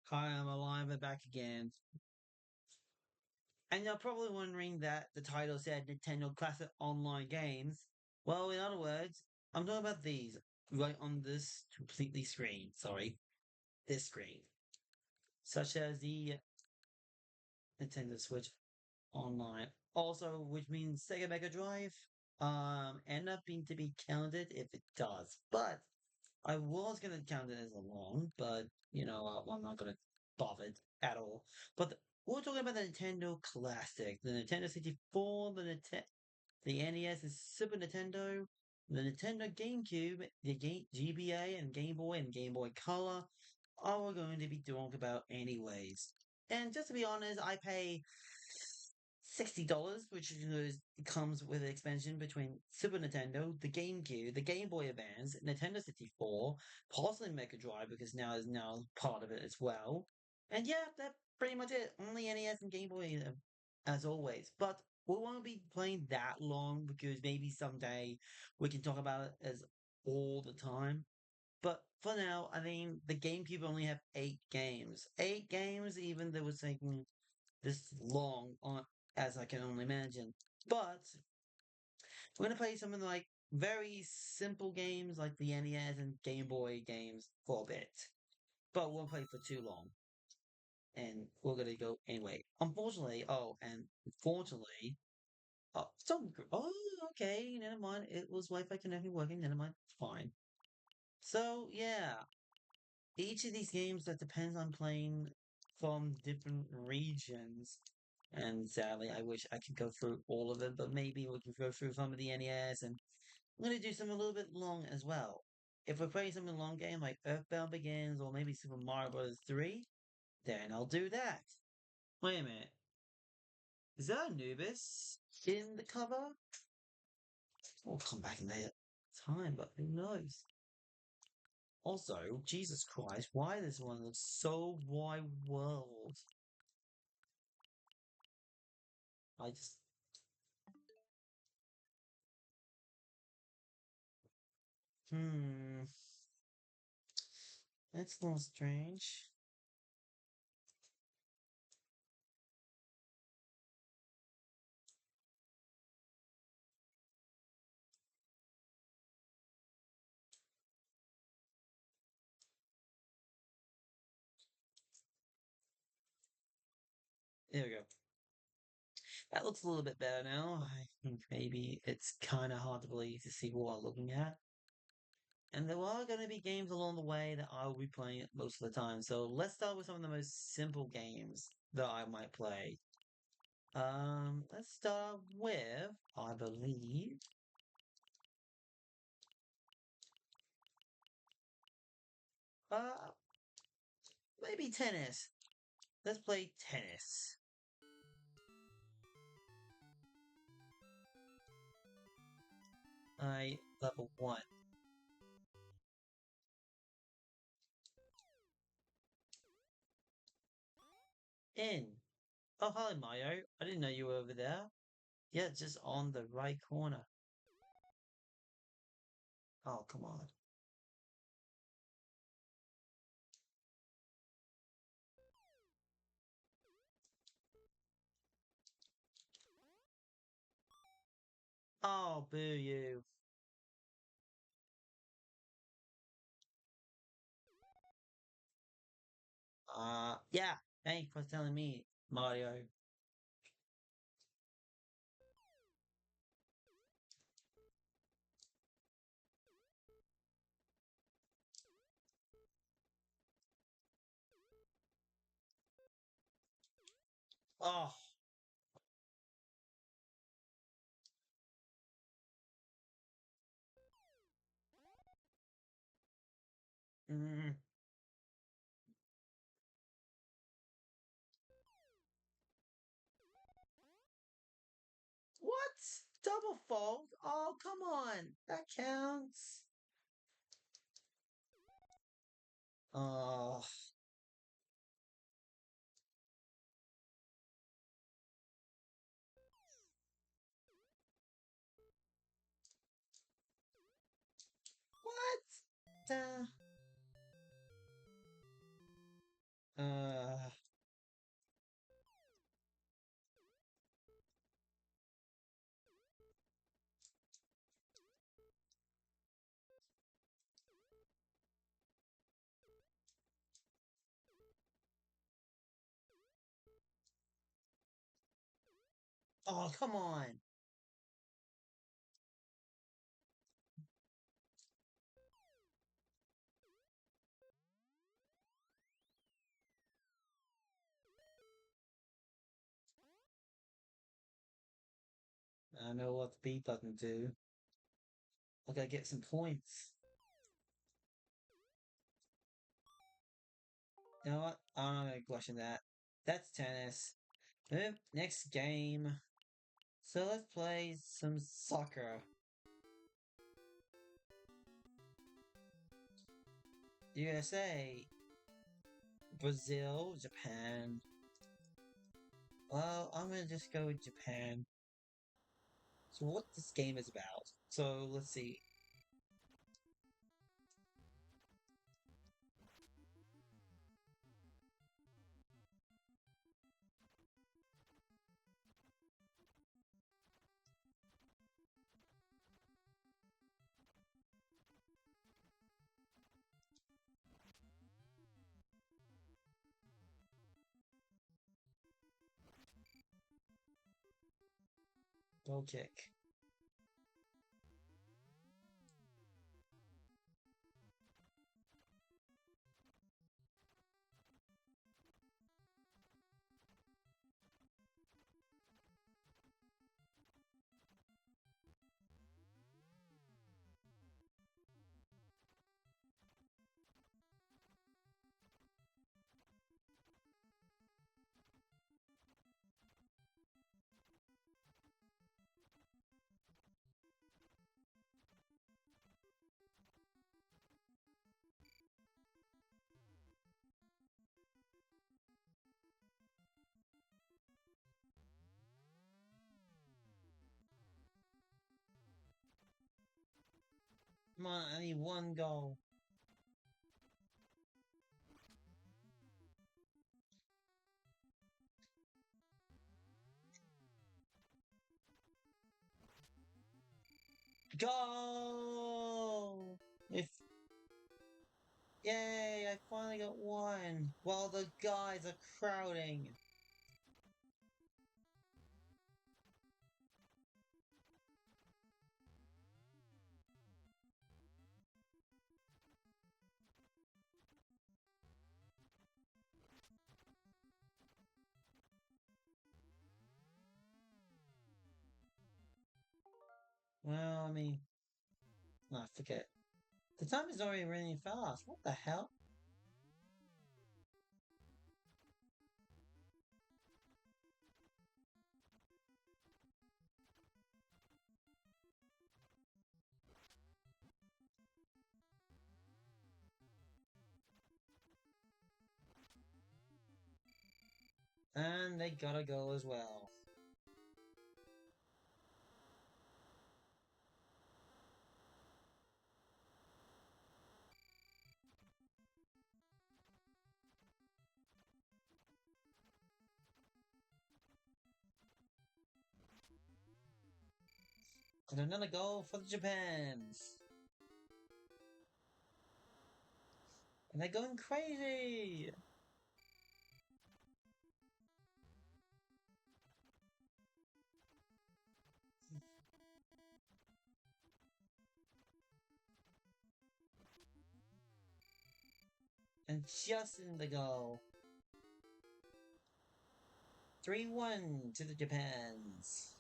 Hi, I'm alive and back again. And you're probably wondering that the title said Nintendo Classic Online Games. Well, in other words, I'm talking about these right on this completely screen. Sorry, this screen. Such as the Nintendo Switch Online. Also, which means Sega Mega Drive. End up being to be counted if it does. But I was gonna count it as a long, but I'm not gonna bother at all. But we're talking about the Nintendo Classic, the Nintendo 64, the NES and Super Nintendo, the Nintendo GameCube, the GBA and Game Boy Color. Are we going to be talking about anyways? And just to be honest, I pay $60, which comes with an expansion between Super Nintendo, the GameCube, the Game Boy Advance, Nintendo 64, possibly Mega Drive because now is now part of it as well. And yeah, that's pretty much it. Only NES and Game Boy as always. But we won't be playing that long because maybe someday we can talk about it as all the time. But for now, I mean, the GameCube only have 8 games. 8 games, even they were saying this long on as I can only imagine. But we're gonna play something like very simple games like the NES and Game Boy games for a bit. But we won't play for too long. And we're gonna go anyway. Unfortunately, okay, never mind. It was Wi-Fi connection working, never mind. Fine. So yeah, each of these games that depends on playing from different regions. And sadly, I wish I could go through all of them, but maybe we can go through some of the NES. And I'm going to do some a little bit long as well. If we're playing some long game like Earthbound Begins or maybe Super Mario Bros. 3, then I'll do that. Wait a minute. Is that Anubis in the cover? We'll come back in later time, but who knows? Also, Jesus Christ, why this one looks so wide world? I just Hmm, that's a little strange. There we go. That looks a little bit better now. I think maybe it's kind of hard to believe to see what I'm looking at. And there are going to be games along the way that I will be playing most of the time. So let's start with some of the most simple games that I might play. Let's start with, I believe, uh, maybe tennis. Let's play tennis. I level 1. In. Oh, hi, Mario. I didn't know you were over there. Yeah, just on the right corner. Oh, come on. Oh, boo you. Yeah. Thanks for telling me, Mario. Oh, mm, what? Double fault? Oh, come on. That counts. Oh, what? Oh, come on. I know what the B button do. I gotta get some points. You know what? I'm not gonna question that. That's tennis. Next game. So let's play some soccer. USA, Brazil, Japan. Well, I'm gonna just go with Japan. So what this game is about. So let's see. Goal kick. Come on, I need one goal. Goal! If Yay, I finally got one. While the guys are crowding. Well, I mean, no, forget. The time is already running fast. What the hell? And they gotta go as well. And another goal for the Japans. And they're going crazy. And just in the goal. 3-1 to the Japans.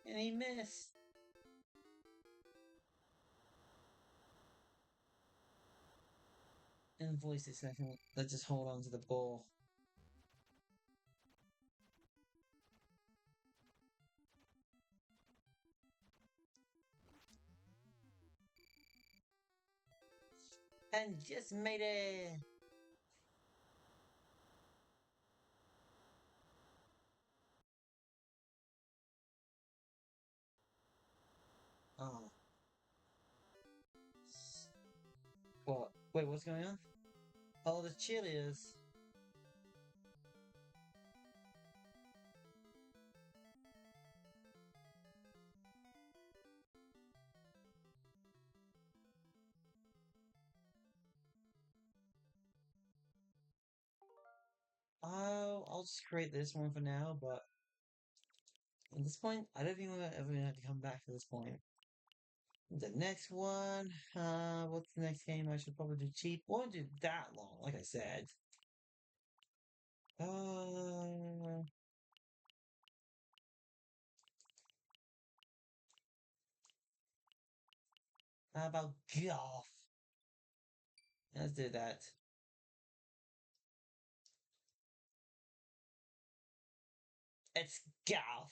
And he missed. And voice a second. Let's just hold on to the ball. And just made it. Oh. Wait, what's going on? Oh, the cheerleaders. I'll just create this one for now, but at this point, I don't think we're ever gonna have to come back to this point. The next one, what's the next game I should probably do cheap? Won't do that long, like I said. Uh, how about golf? Let's do that. It's golf.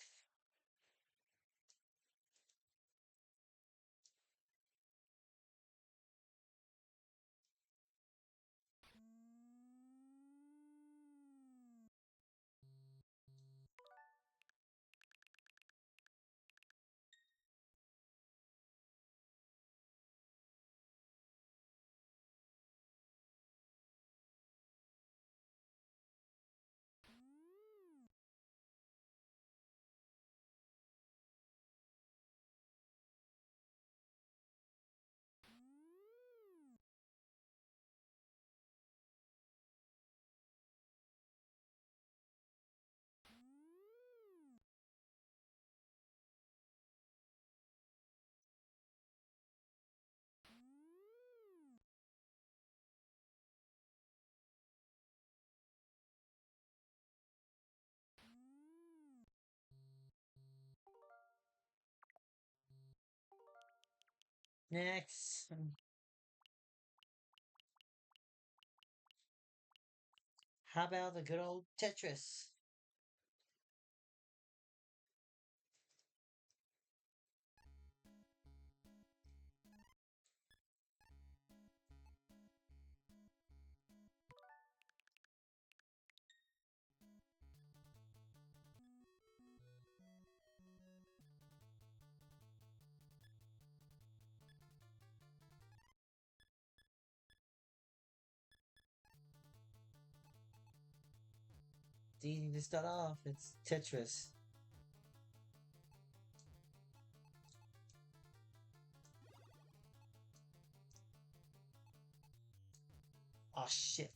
Next. How about the good old Tetris? It's easy to start off. It's Tetris. Oh shit.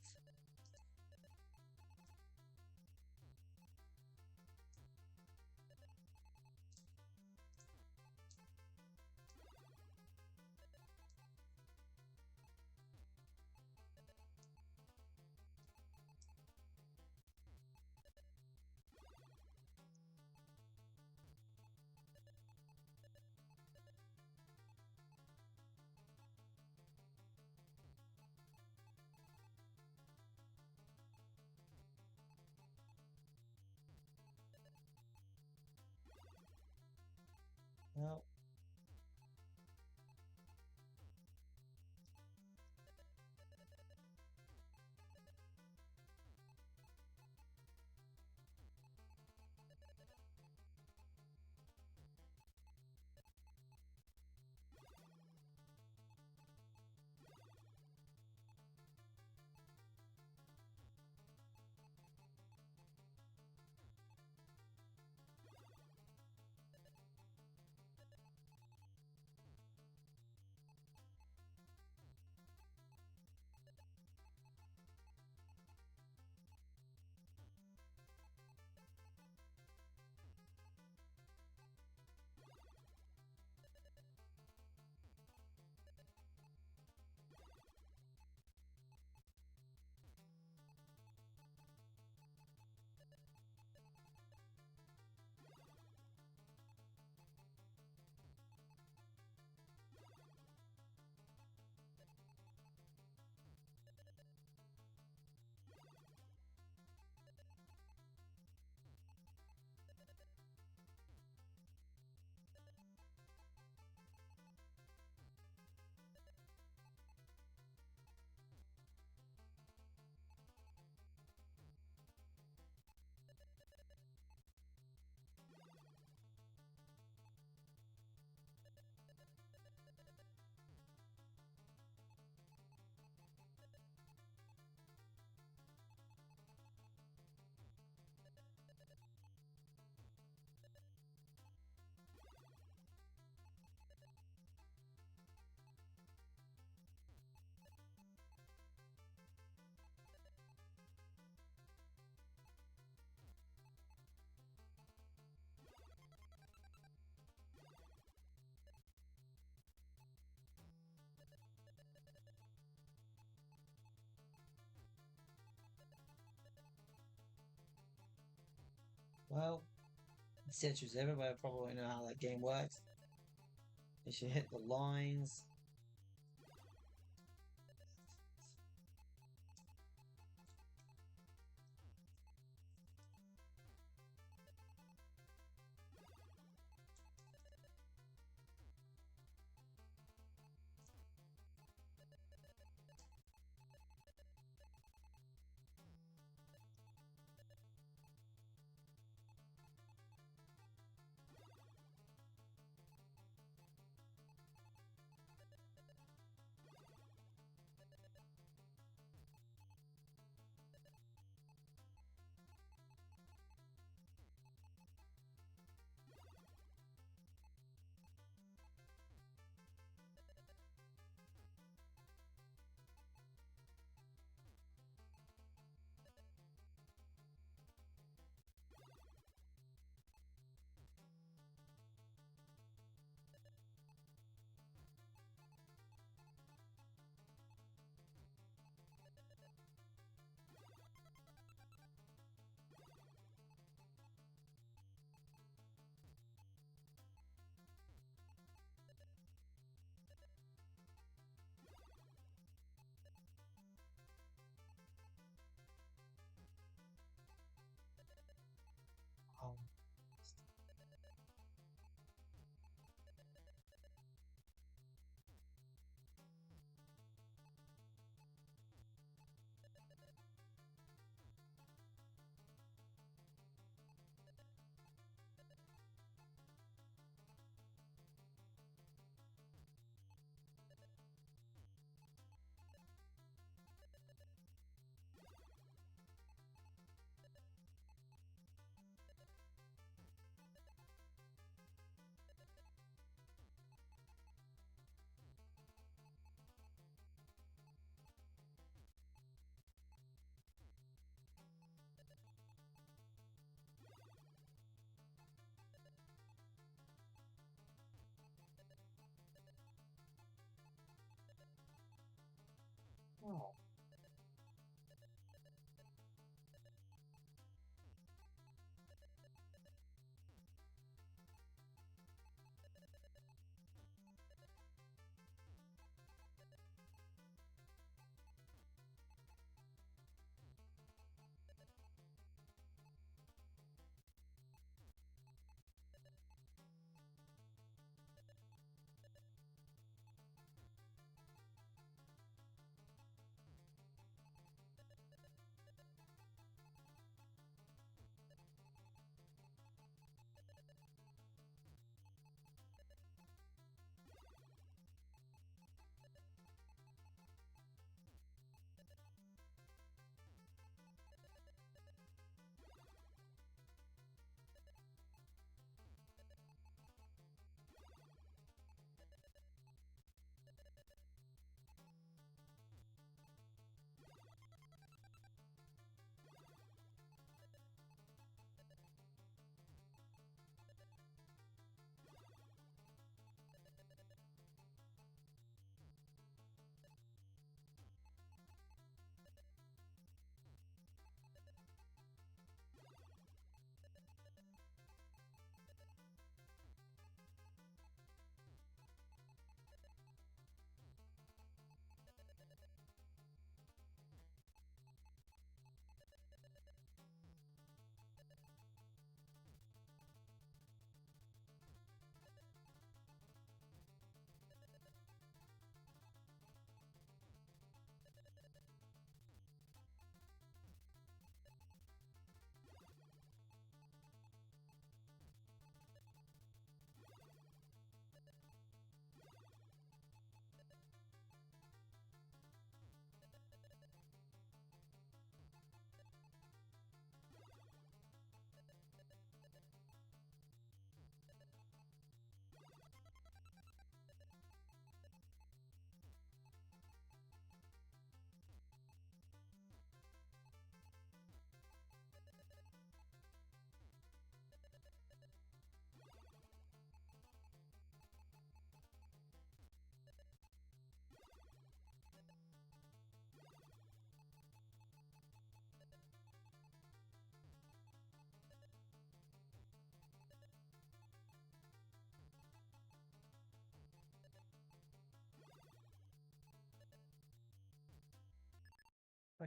Well, Citrus everywhere probably know how that game works. You should hit the lines.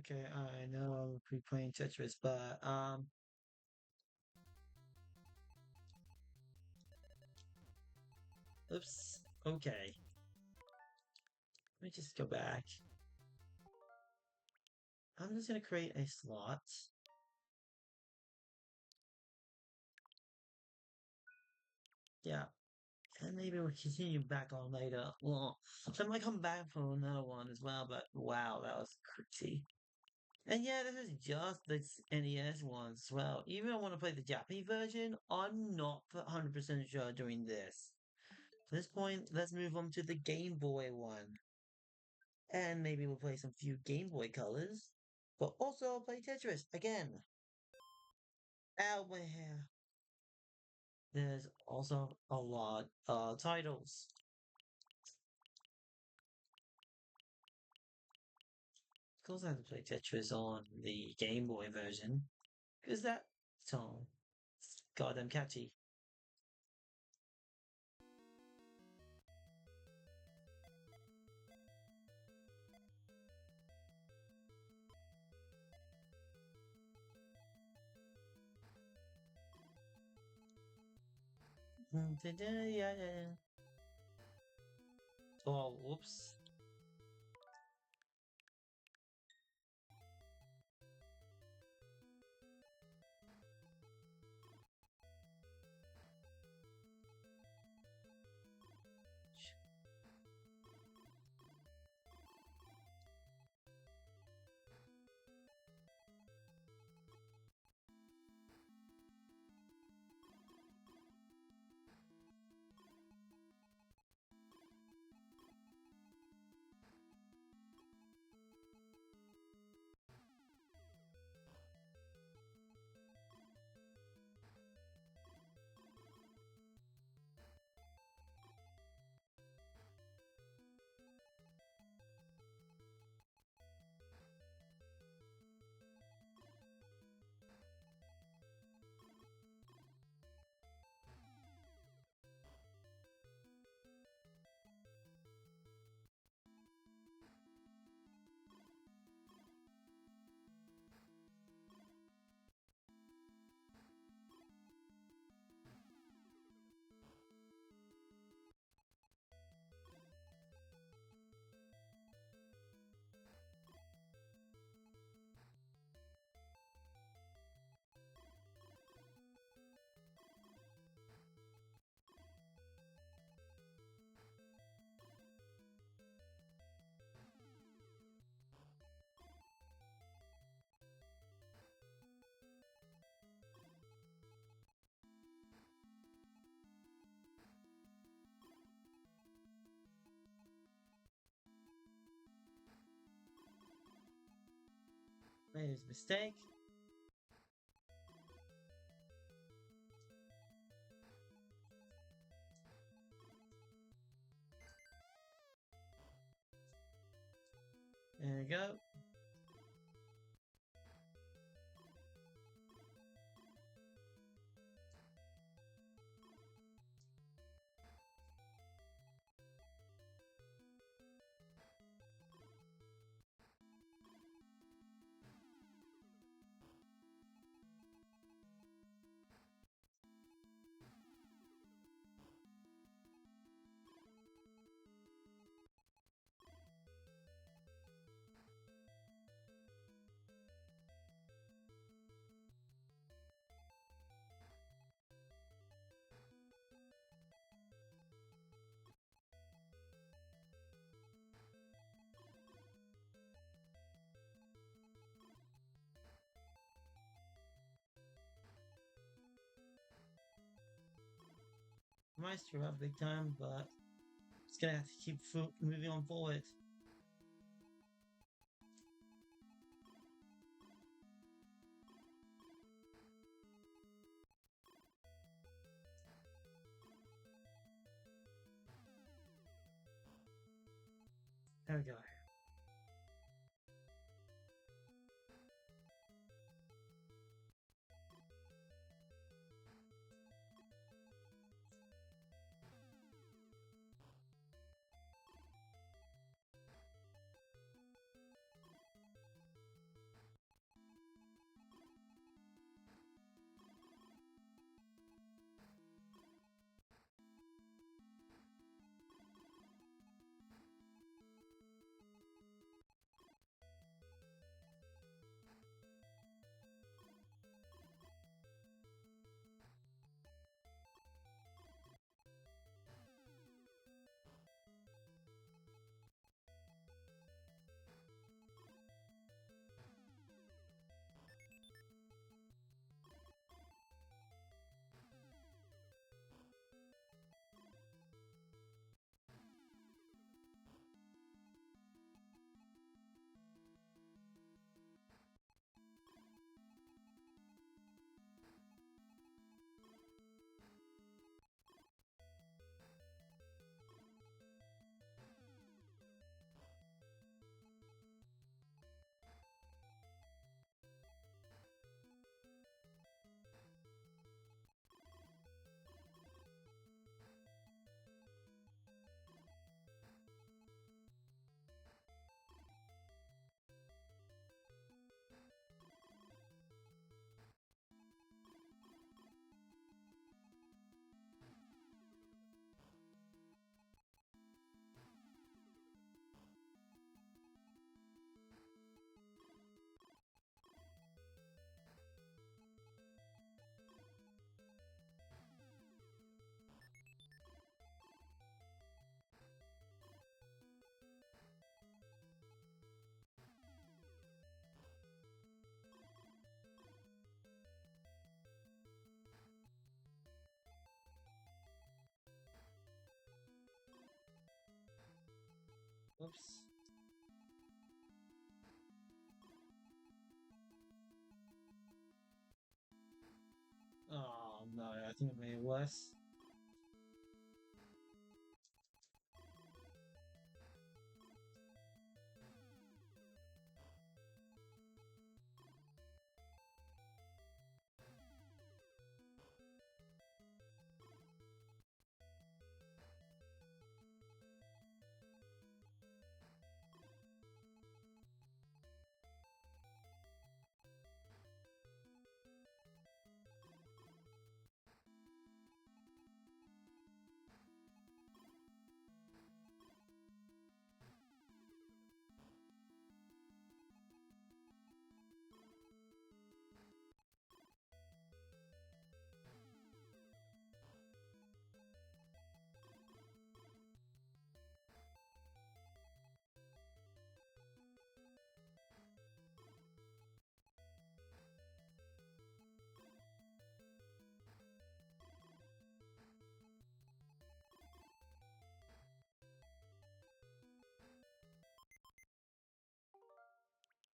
Okay, I know we're playing Tetris, but oops. Okay, let me just go back. I'm just gonna create a slot. Yeah, and maybe we'll continue back on later. Well, I might come back for another one as well, but wow, that was crazy. And yeah, this is just the NES one as well. Even if I want to play the Japanese version, I'm not 100% sure doing this. At this point, let's move on to the Game Boy one. And maybe we'll play some few Game Boy colors. But also I'll play Tetris again. Out my hair. There's also a lot of titles. Of course I have to play Tetris on the Game Boy version. Because that song is goddamn catchy. Yeah. Oh, whoops. Made a mistake. There we go. Might screw up big time, but it's gonna have to keep moving on forward. There we go. Oops. Oh no, I think it made it worse.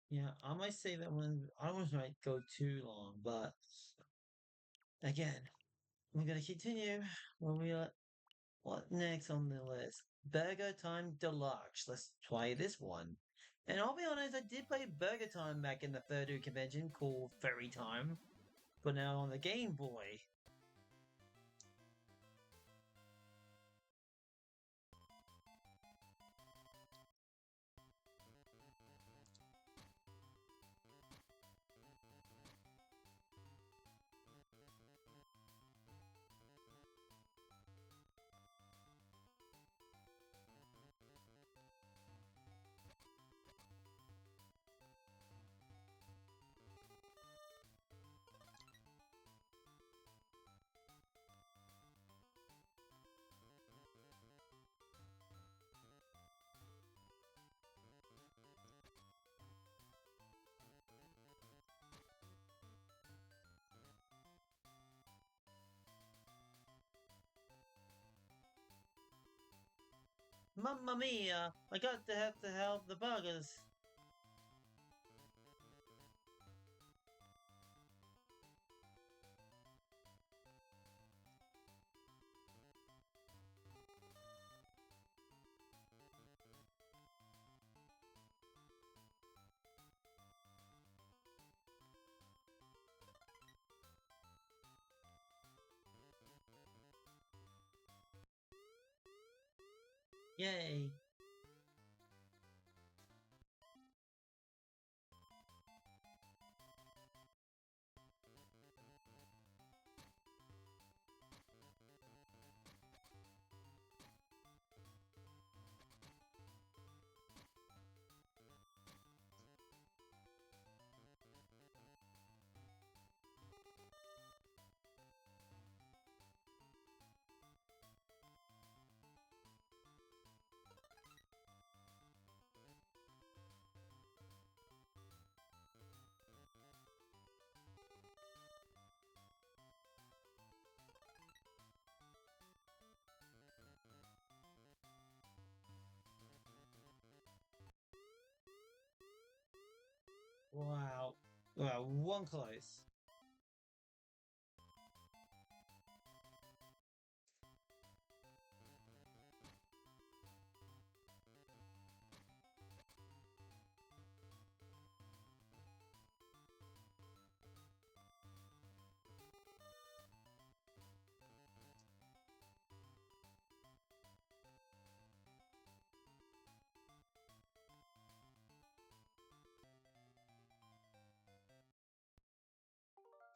Yeah, I might say that one. I almost might go too long, but again, we're gonna continue when we are. What next on the list? Burger Time Deluxe. Let's try this one. And I'll be honest, I did play Burger Time back in the Purdue convention called Fairy Time, but now on the Game Boy. Mamma mia! I got to have to help the burgers. Yay! Wow. Wow, one close.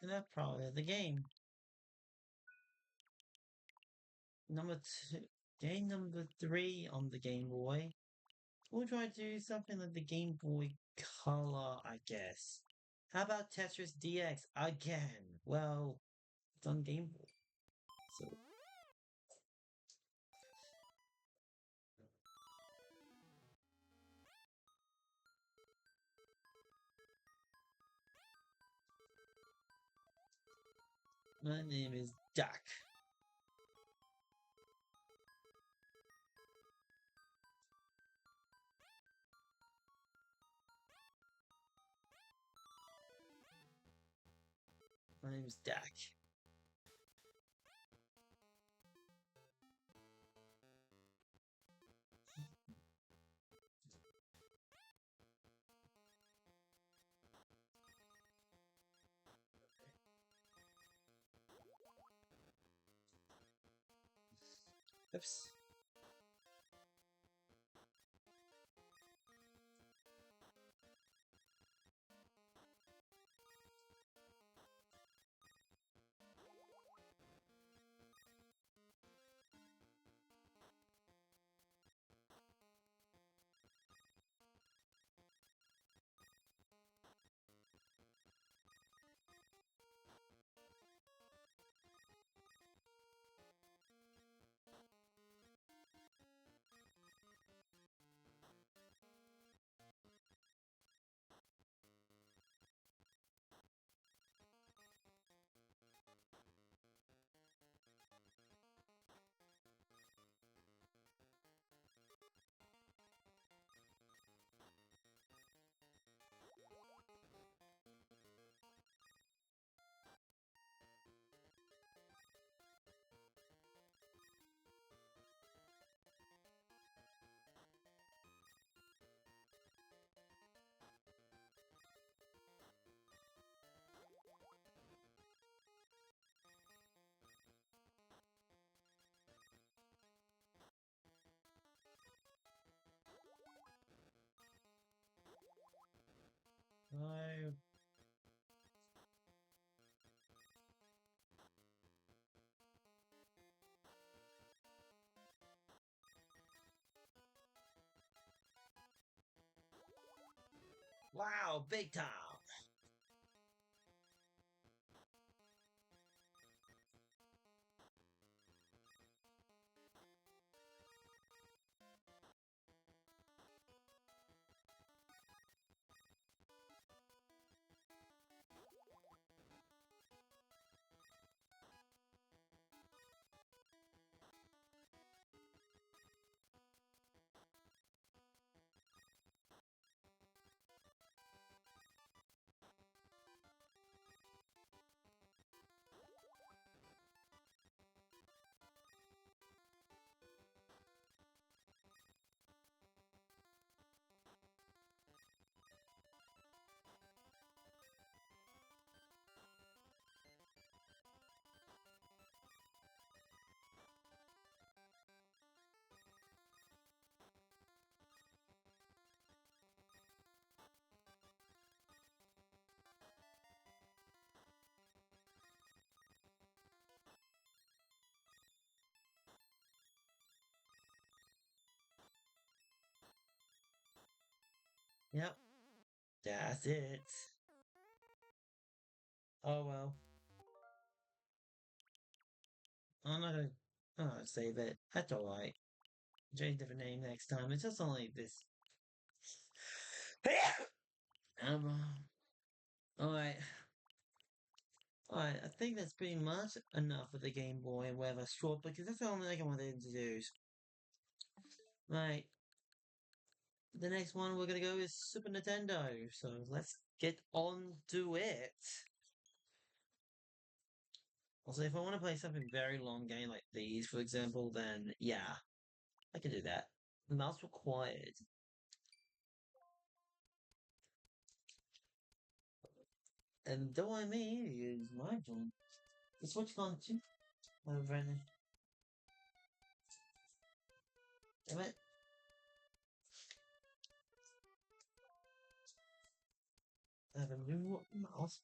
And that's probably the game. Number two. Game number three on the Game Boy. We'll try to do something like the Game Boy Color, I guess. How about Tetris DX again? Well, it's on Game Boy. So, my name is Jack. My name's Dak. Oops. No. Wow, big time. Yep, that's it. Oh well. I'm not gonna. Oh, save it. That's alright. Change different name next time. It's just only this. Alright. Alright, I think that's pretty much enough of the Game Boy and Weather Short because that's the only thing I wanted to introduce. Right. The next one we're gonna go is Super Nintendo. So let's get on to it. Also, if I want to play something very long game like these, for example, then yeah, I can do that. Mouse required. And don't I mean use my phone. It's what you can't do. Brennan. Damn it. I have a new mouse.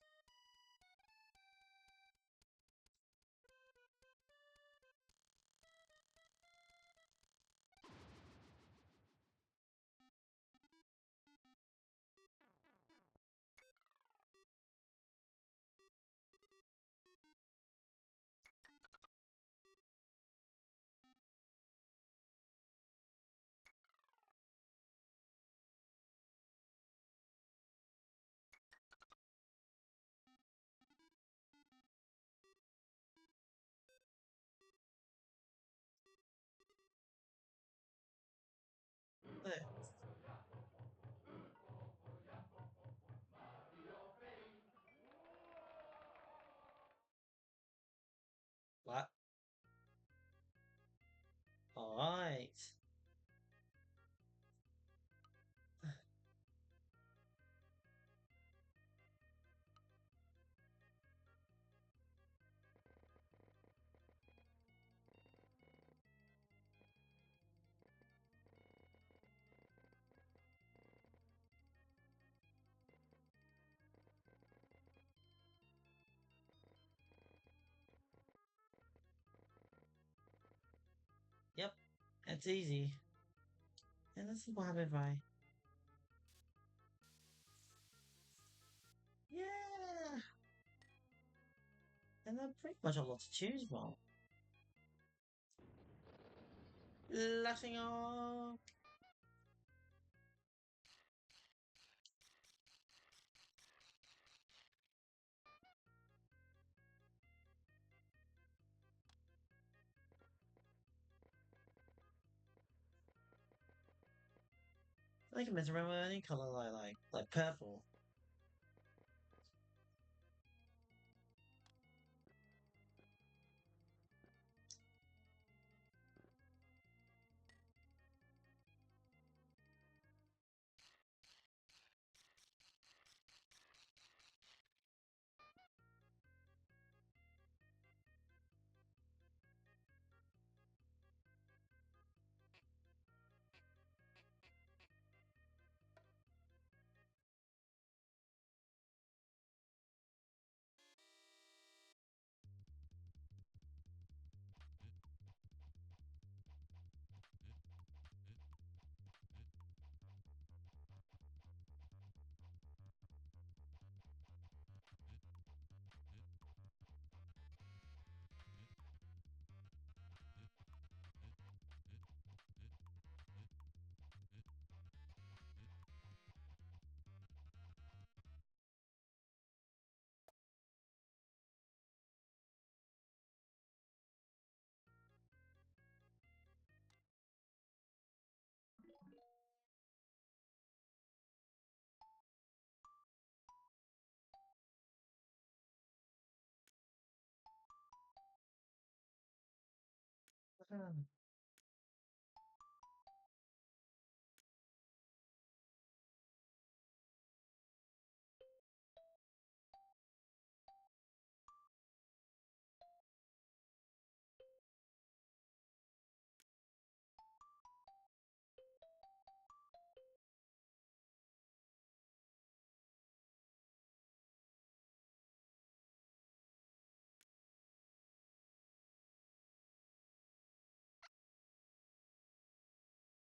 it's easy. And let's see what happens if I... Yeah! And that's pretty much a lot to choose from. Lashing off! I can mess around with any color I like purple. Hmm.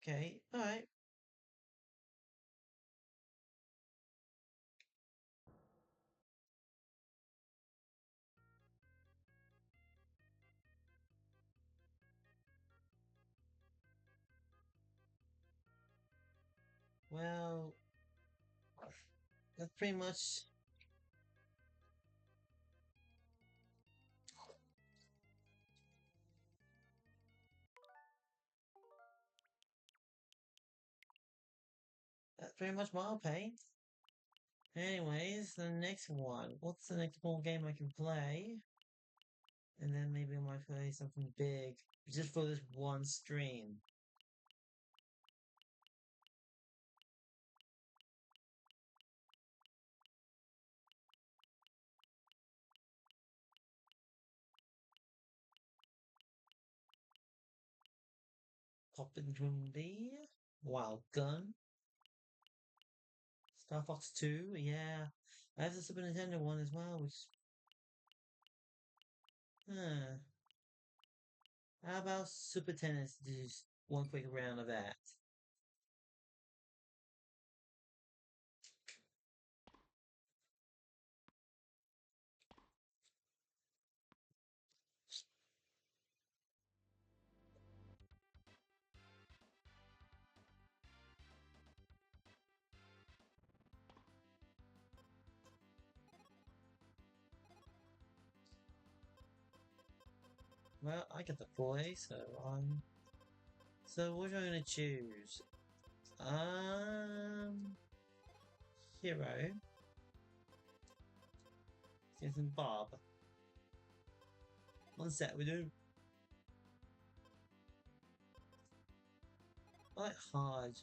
Okay, alright. Well, that's pretty much... That's pretty much my paint. Anyways, the next one. What's the next ball game I can play? And then maybe I might play something big. Just for this one stream. Poppin' Drum B. Wild Gun. Star Fox 2, yeah. I have the Super Nintendo one as well, which... Huh. How about Super Tennis? Just one quick round of that. Well, I get the boy, so So what am I gonna choose? Hero. Citizen Bob. One set we do. I like hard.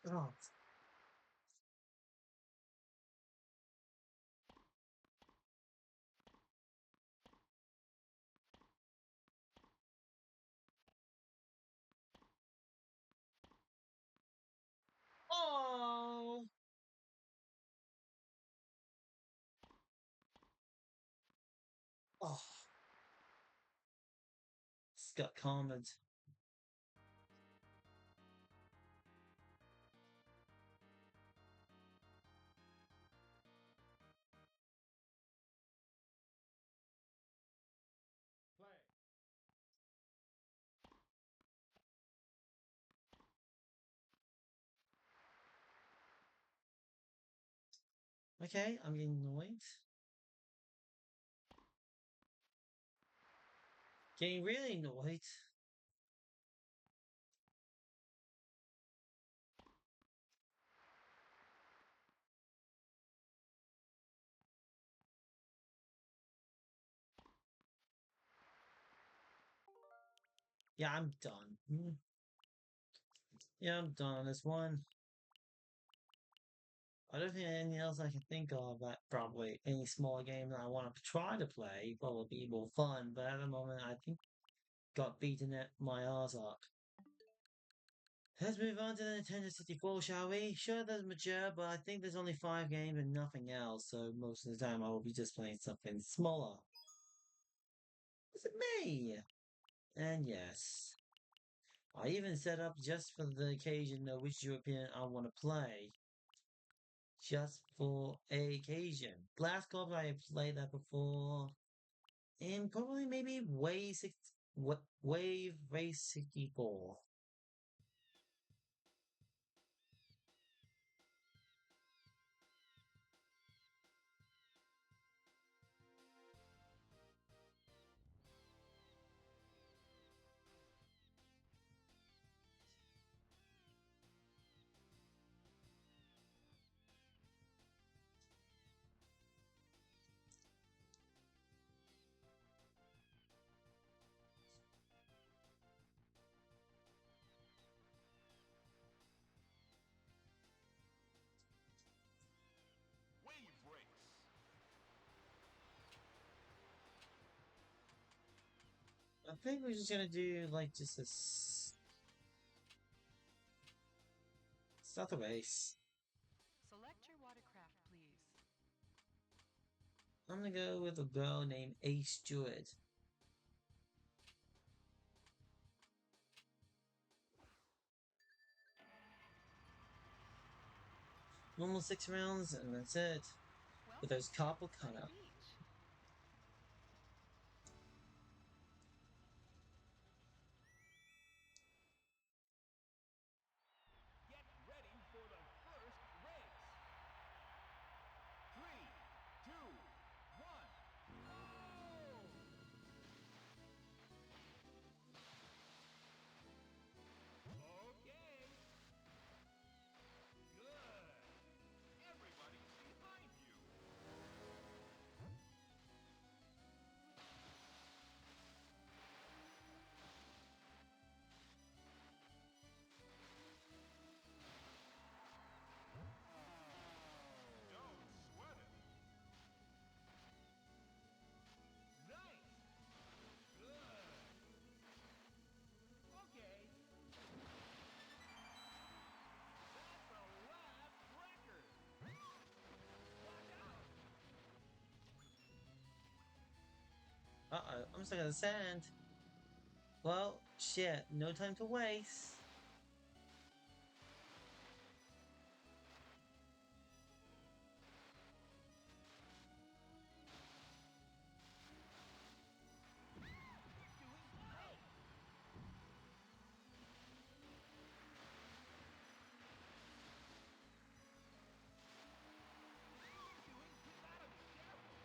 Oh. Oh. Oh. Scott comment. Okay, I'm getting annoyed. Getting really annoyed. Yeah, I'm done. Yeah, I'm done on this one. I don't think anything else I can think of that probably any smaller game that I want to try to play what would be more fun, but at the moment I think got beaten at my arse arc. Let's move on to the Nintendo 64, shall we? Sure, there's mature, but I think there's only 5 games and nothing else, so most of the time I will be just playing something smaller. Is it me? And yes. I even set up just for the occasion of which European I want to play. Just for a occasion. Last Club I have played that before. And probably maybe Wave Race 64. Wave race. I think we're just gonna do like just a start the race. Select your watercraft, please. I'm gonna go with a girl named A Stewart. Normal 6 rounds, and that's it. With Welcome those to carpal Sunny cutter. Beach. Get ready for the first race. 3, 2, 1. Okay. Good. Everybody's behind you. Don't sweat it. Nice. Good. Okay. That's a lap record. Watch out. Uh-oh, I'm stuck in the sand. Well, shit, no time to waste. You're doing great. You're doing. You gotta be careful.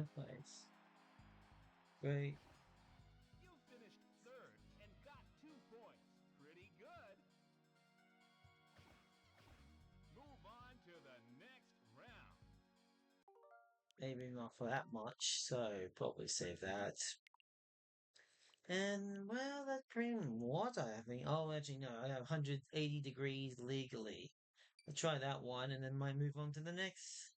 10th place. Great. You finished third and got 2 points. Pretty good. Move on to the next round. Maybe not for that much, so probably save that. And well, that's pretty much what I think. Oh, actually, no, I have 180 degrees legally. I'll try that one and then might move on to the next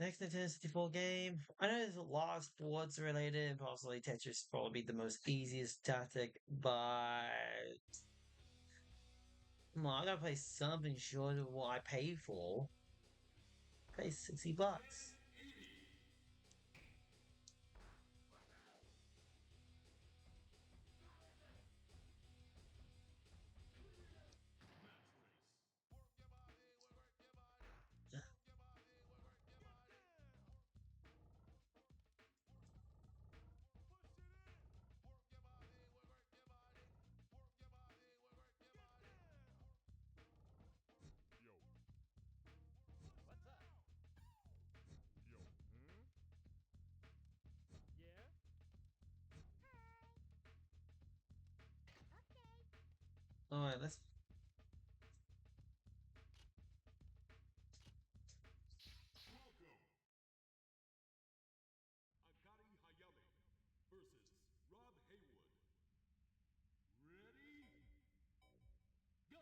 Nintendo 64 game. I know there's a lot of sports related, possibly Tetris probably the most easiest tactic, but come on, I gotta play something short of what I paid for. Pay $60. Yo. What's up? Yo. Hmm? Yeah? Alright, let's. Welcome. Akari Hayame versus Rob Haywood. Ready? Go!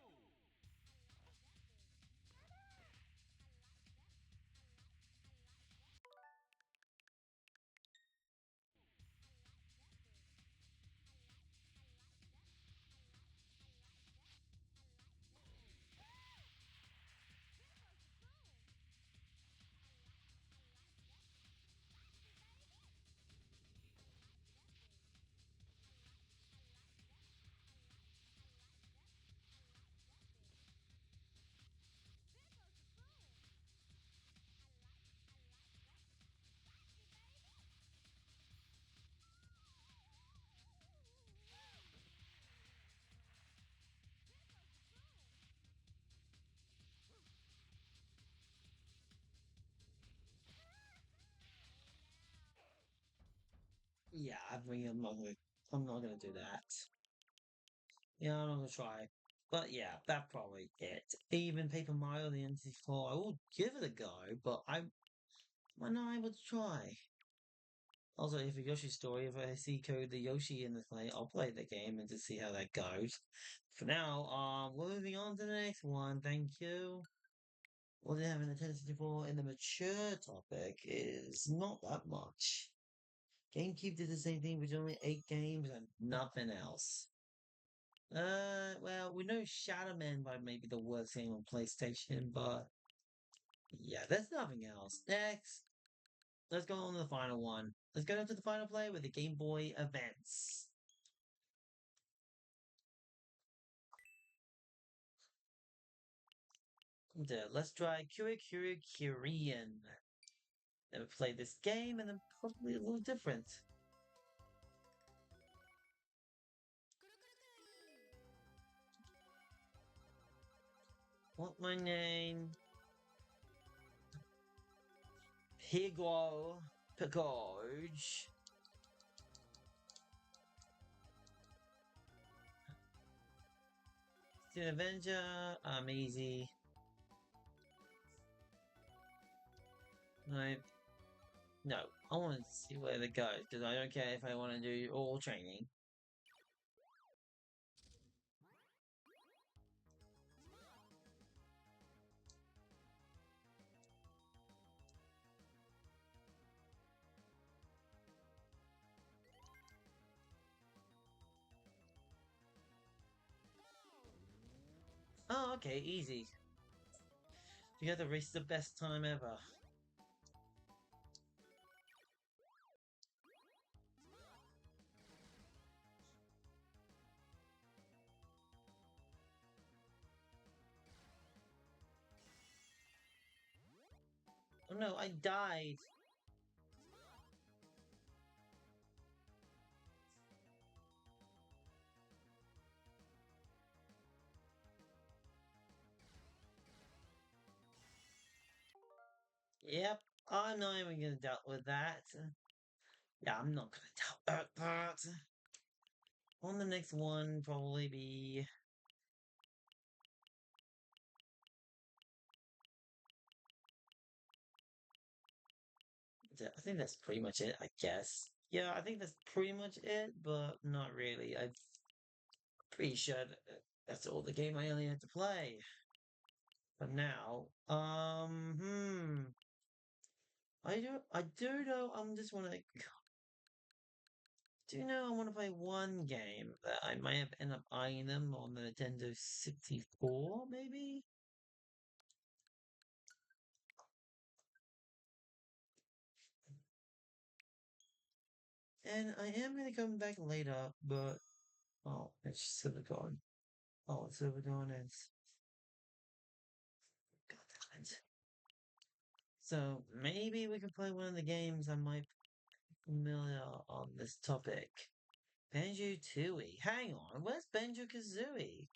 Yeah, I mean, I'm not gonna do that. Yeah, I'm not gonna try. But yeah, that probably it. Even Paper Mario the N64, I will give it a go, but I'm not able to try. Also, if a Yoshi story, if I see Code the Yoshi in the play, I'll play the game and just see how that goes. For now, we're moving on to the next one. Thank you. What they have in the Nintendo 64 in the mature topic is not that much. GameCube did the same thing with only 8 games and nothing else. Well, we know Shadow Man by maybe the worst game on PlayStation, but yeah, there's nothing else. Next, let's go on to the final one. Let's go to the final play with the Game Boy Advance. Let's try Korean. Never played this game, and then probably a little different. What my name? Higo Pagoj. Student Avenger. I'm easy. Right. No, I want to see where it goes because I don't care if I want to do all training. Oh, okay, easy. Together race the best time ever. Oh no, I died. Yep, I'm not even gonna doubt with that. Yeah, I'm not gonna doubt that. On the next one, probably be. I think that's pretty much it, I guess. Yeah, I think that's pretty much it, but not really. I'm pretty sure that's all the game I only had to play for now. I do know. I'm just wanna. Do you know I want to play one game that I might have end up eyeing them on the Nintendo 64, maybe? And I am gonna come back later, but oh, it's Silicon. Oh, Silicon is God damn it. So maybe we can play one of the games I might be familiar on this topic. Banjo Tooie. Hang on, where's Banjo Kazooie?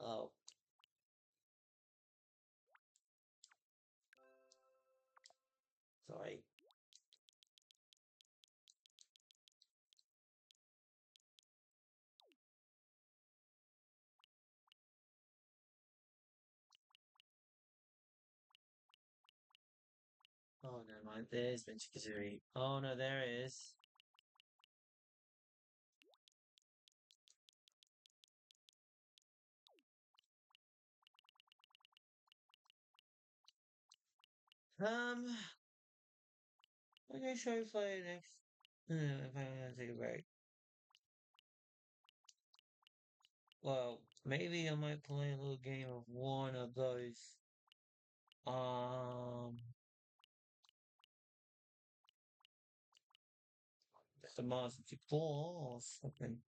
Oh, sorry. Oh, never mind. There's Banjo Kazooie. Oh no, there is. Um, okay, shall we play next? If I'm gonna take a break. Well, maybe I might play a little game of one of those. Um, the Mars 64 or something.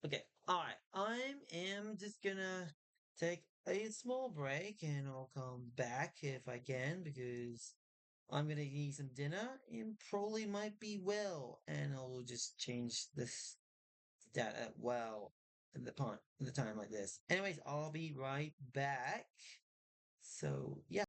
Okay, alright. I am just gonna take a small break and I'll come back if I can because I'm gonna eat some dinner and probably might be well, and I'll just change this data well at the time like this. Anyways, I'll be right back. So yeah.